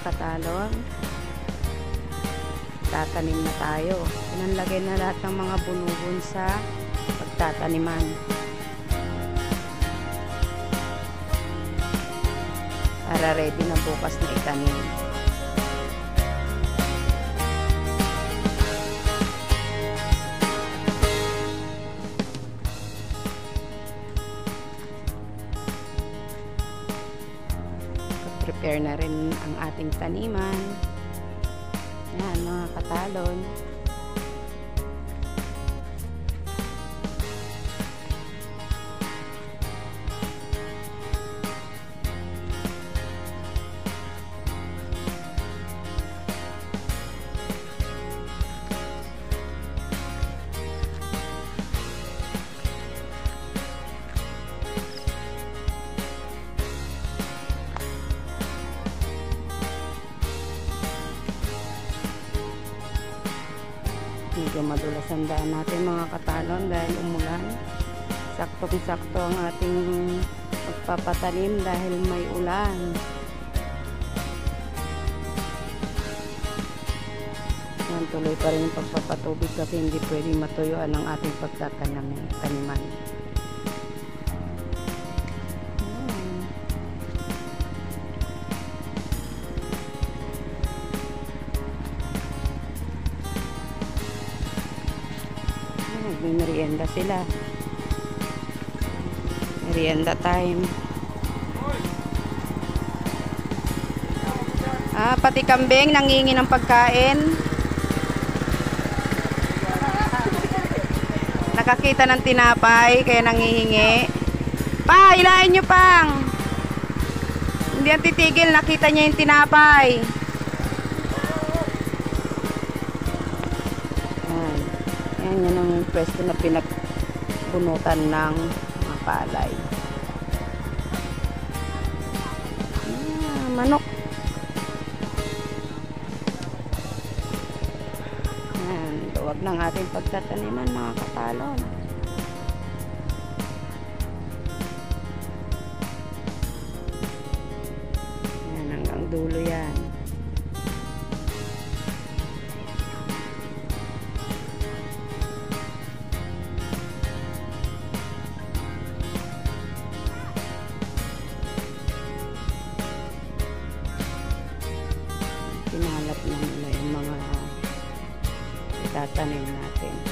katalon. Tatanim na tayo. Pinanlagay na lahat ng mga bunubun sa pagtataniman. Para ready na bukas na itanim. Prepare na rin ang ating taniman. Yan mga katalon. Medyo madulas ang daan natin mga katalon dahil umulan. Saktong-sakto ang ating magpapatanim dahil may ulan. Yan, tuloy pa rin yung pagpapatubig kasi hindi pwedeng matuyuan ang ating pagtataniman. May merienda sila. Merienda time. Pati kambing nangingi ng pagkain. Nakakita ng tinapay kaya nangihingi. Pa, ilain nyo pang. Hindi yan titigil, nakita niya yung tinapay. Yan ang pwesto na pinagbunutan ng mga palay. Manok. Yan, luwag ng ating pagtataniman mga katalon. Yan, hanggang dulo yan. Pinalap na nila yung mga itatanim natin.